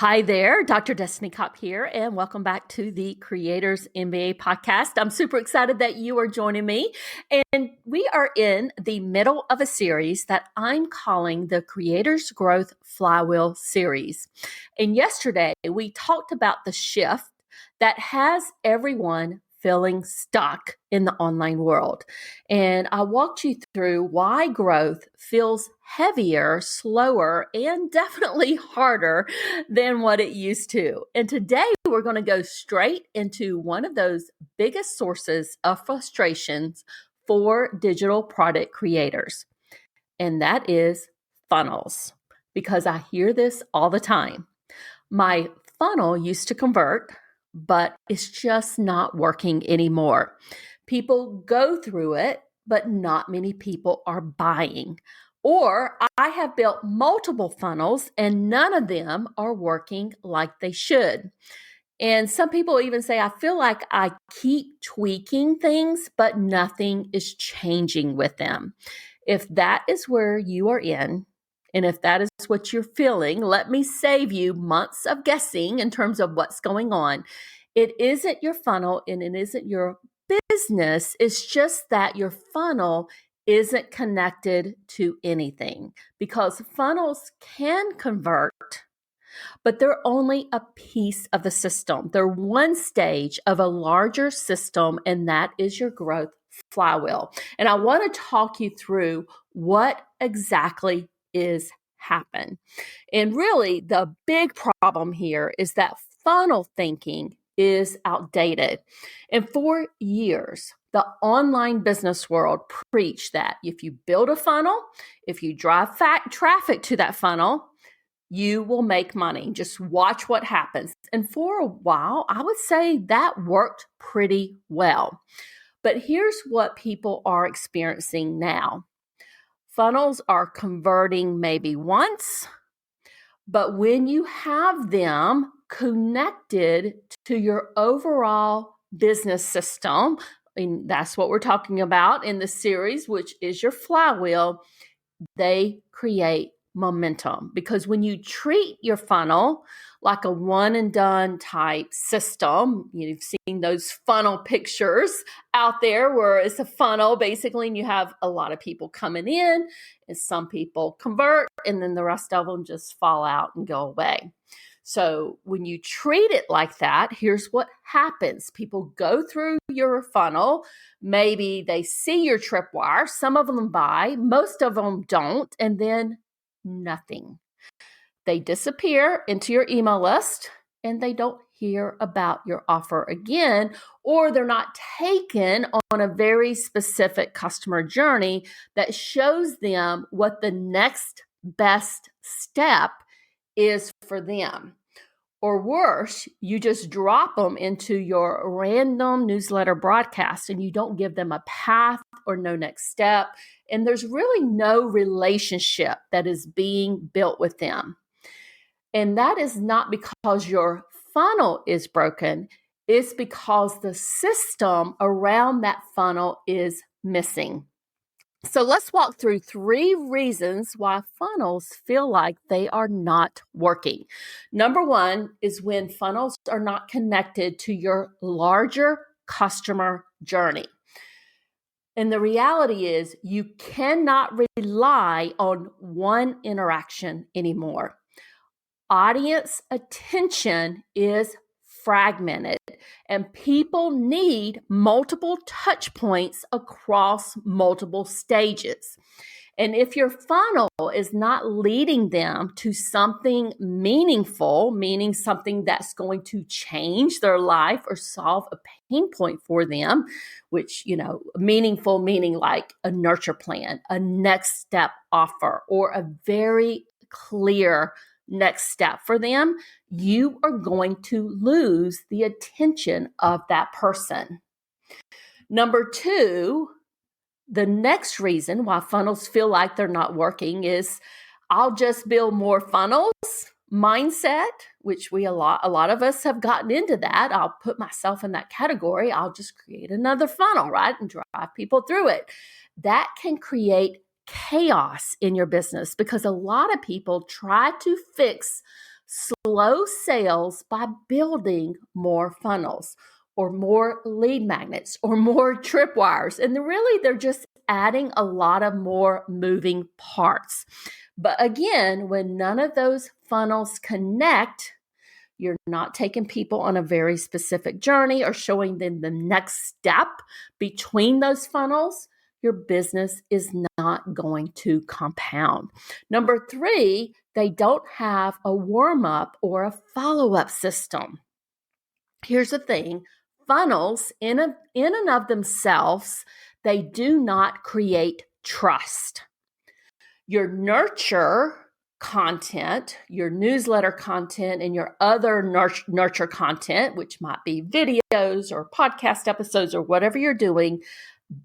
Hi there, Dr. Destiny Cop here, and welcome back to the Creators MBA podcast. I'm super excited that you are joining me, and we are in the middle of a series that I'm calling the Creators Growth Flywheel series. And yesterday, we talked about the shift that has everyone feeling stuck in the online world. And I walked you through why growth feels heavier, slower, and definitely harder than what it used to. And today we're going to go straight into one of those biggest sources of frustrations for digital product creators, and that is funnels. Because I hear this all the time. My funnel used to convert, but it's just not working anymore. People go through it, but not many people are buying. Or I have built multiple funnels and none of them are working like they should. And some people even say, I feel like I keep tweaking things, but nothing is changing with them. If that is where you are in, and if that is what you're feeling, let me save you months of guessing in terms of what's going on. It isn't your funnel and it isn't your business. It's just that your funnel isn't connected to anything, because funnels can convert, but they're only a piece of the system. They're one stage of a larger system, and that is your growth flywheel. And I want to talk you through what exactly is happen. And really, the big problem here is that funnel thinking is outdated. And for years, the online business world preached that if you build a funnel, if you drive traffic to that funnel, you will make money. Just watch what happens. And for a while, I would say that worked pretty well. But here's what people are experiencing now. Funnels are converting maybe once, but when you have them connected to your overall business system, and that's what we're talking about in the series, which is your flywheel, they create momentum. Because when you treat your funnel like a one and done type system, you've seen those funnel pictures out there where it's a funnel basically, and you have a lot of people coming in, and some people convert, and then the rest of them just fall out and go away. So when you treat it like that, here's what happens. People go through your funnel. Maybe they see your tripwire. Some of them buy, most of them don't, and then nothing. They disappear into your email list and they don't hear about your offer again, or they're not taken on a very specific customer journey that shows them what the next best step is for them. Or worse, you just drop them into your random newsletter broadcast and you don't give them a path or no next step. And there's really no relationship that is being built with them. And that is not because your funnel is broken. It's because the system around that funnel is missing. So let's walk through 3 reasons why funnels feel like they are not working. Number 1 is when funnels are not connected to your larger customer journey. And the reality is you cannot rely on one interaction anymore. Audience attention is fragmented, and people need multiple touch points across multiple stages. And if your funnel is not leading them to something meaningful, meaning something that's going to change their life or solve a pain point for them, which, meaningful meaning like a nurture plan, a next step offer, or a very clear next step for them, you are going to lose the attention of that person. Number 2, the next reason why funnels feel like they're not working is I'll just build more funnels mindset, which a lot of us have gotten into that. I'll put myself in that category. I'll just create another funnel, right? And drive people through it. That can create chaos in your business because a lot of people try to fix slow sales by building more funnels or more lead magnets or more tripwires. And really, they're just adding a lot of more moving parts. But again, when none of those funnels connect, you're not taking people on a very specific journey or showing them the next step between those funnels, your business is not going to compound. Number 3, they don't have a warm-up or a follow-up system. Here's the thing, funnels in and of themselves, they do not create trust. Your nurture content, your newsletter content, and your other nurture content, which might be videos or podcast episodes or whatever you're doing,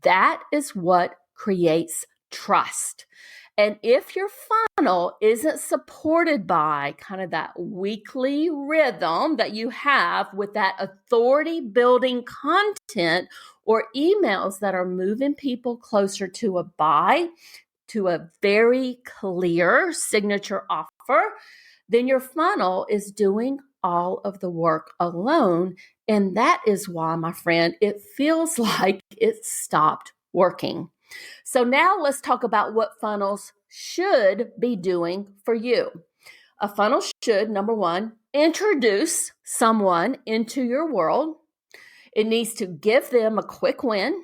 that is what creates trust. And if your funnel isn't supported by kind of that weekly rhythm that you have with that authority building content or emails that are moving people closer to a buy, to a very clear signature offer, then your funnel is doing all of the work alone. And that is why, my friend, it feels like it stopped working. So now let's talk about what funnels should be doing for you. A funnel should, number 1, introduce someone into your world. It needs to give them a quick win.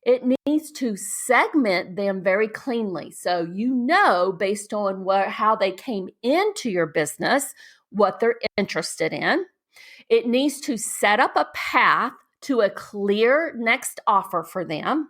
It needs to segment them very cleanly. So you know, based on how they came into your business, what they're interested in. It needs to set up a path to a clear next offer for them.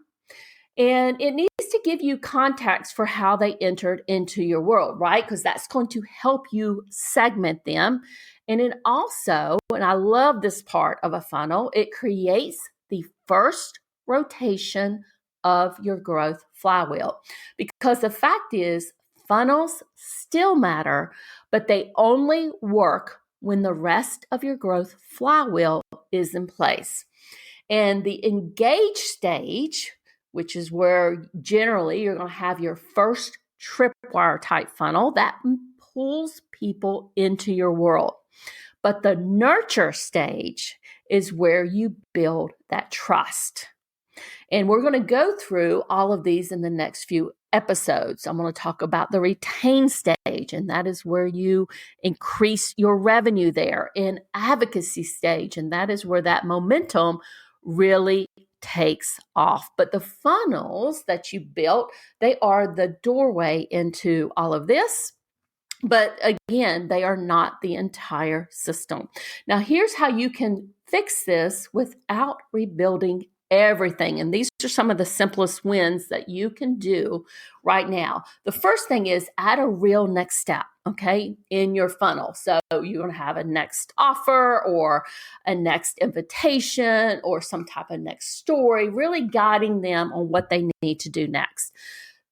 And it needs to give you context for how they entered into your world, right? Because that's going to help you segment them. And it also, and I love this part of a funnel, it creates the first rotation of your growth flywheel. Because the fact is, funnels still matter, but they only work when the rest of your growth flywheel is in place. And the engage stage, which is where generally you're going to have your first tripwire type funnel that pulls people into your world. But the nurture stage is where you build that trust. And we're going to go through all of these in the next few episodes. I'm going to talk about the retain stage, and that is where you increase your revenue there. In advocacy stage, and that is where that momentum really takes off. But the funnels that you built, they are the doorway into all of this. But again, they are not the entire system. Now, here's how you can fix this without rebuilding everything. And these are some of the simplest wins that you can do right now. The first thing is add a real next step, okay, in your funnel. So you're going to have a next offer or a next invitation or some type of next story, really guiding them on what they need to do next.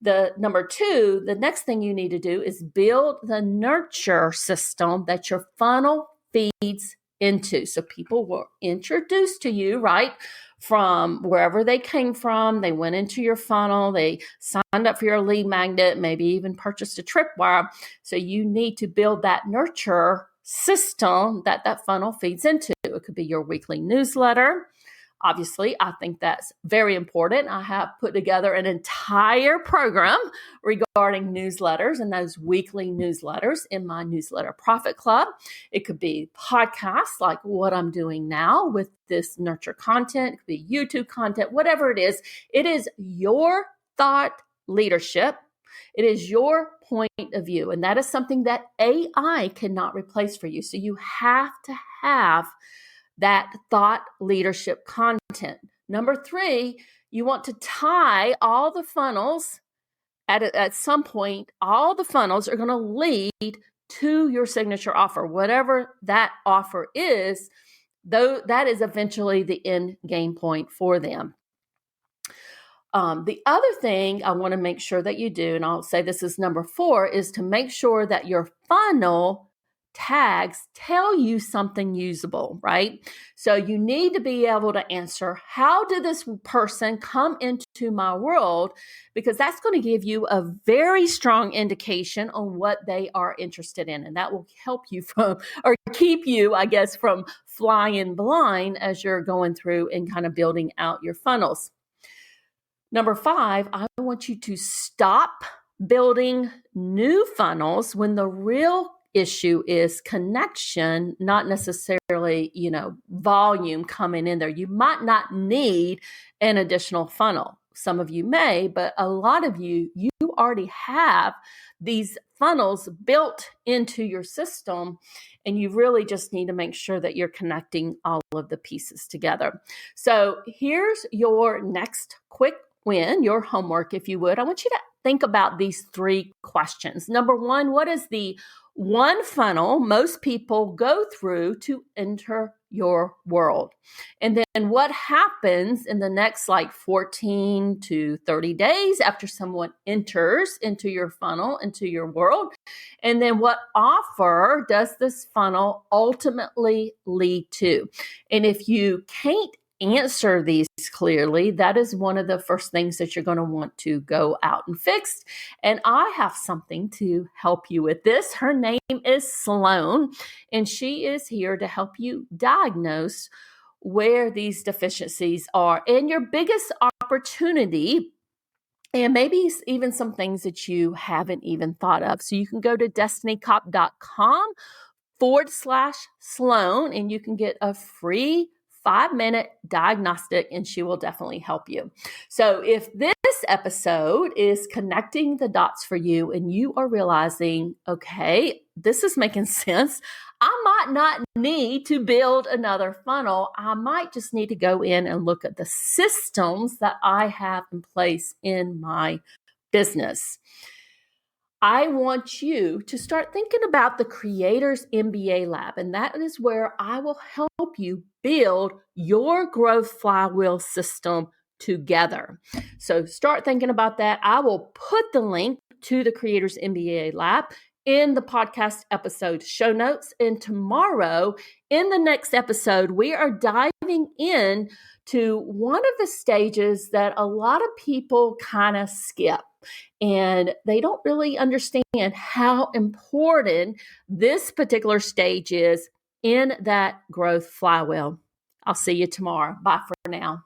The number 2, the next thing you need to do is build the nurture system that your funnel feeds into. So people were introduced to you, right, from wherever they came from. They went into your funnel. They signed up for your lead magnet, maybe even purchased a tripwire. So you need to build that nurture system that funnel feeds into. It could be your weekly newsletter. Obviously, I think that's very important. I have put together an entire program regarding newsletters and those weekly newsletters in my Newsletter Profit Club. It could be podcasts like what I'm doing now with this nurture content. It could be YouTube content, whatever it is. It is your thought leadership. It is your point of view. And that is something that AI cannot replace for you. So you have to have that thought leadership content. Number 3, you want to tie all the funnels at some point. All the funnels are going to lead to your signature offer, whatever that offer is, though that is eventually the end game point for them. The other thing I want to make sure that you do, and I'll say this is number 4, is to make sure that your funnel tags tell you something usable, right? So you need to be able to answer, how did this person come into my world? Because that's going to give you a very strong indication on what they are interested in. And that will help you from, or keep you, I guess, from flying blind as you're going through and kind of building out your funnels. Number 5, I want you to stop building new funnels when the real issue is connection, not necessarily, volume coming in there. You might not need an additional funnel. Some of you may, but a lot of you already have these funnels built into your system, and you really just need to make sure that you're connecting all of the pieces together. So here's your next quick win, your homework, if you would. I want you to think about these 3 questions. Number 1, what is the one funnel most people go through to enter your world? And then what happens in the next 14 to 30 days after someone enters into your funnel, into your world? And then what offer does this funnel ultimately lead to? And if you can't answer these clearly, that is one of the first things that you're going to want to go out and fix. And I have something to help you with this. Her name is Sloan, and she is here to help you diagnose where these deficiencies are and your biggest opportunity, and maybe even some things that you haven't even thought of. So you can go to destinycop.com/Sloan, and you can get a free 5-minute diagnostic, and she will definitely help you. So if this episode is connecting the dots for you and you are realizing, okay, this is making sense, I might not need to build another funnel. I might just need to go in and look at the systems that I have in place in my business. I want you to start thinking about the Creators MBA Lab, and that is where I will help you build your growth flywheel system together. So start thinking about that. I will put the link to the Creators MBA Lab in the podcast episode show notes. And tomorrow, in the next episode, we are diving in to one of the stages that a lot of people kind of skip. And they don't really understand how important this particular stage is in that growth flywheel. I'll see you tomorrow. Bye for now.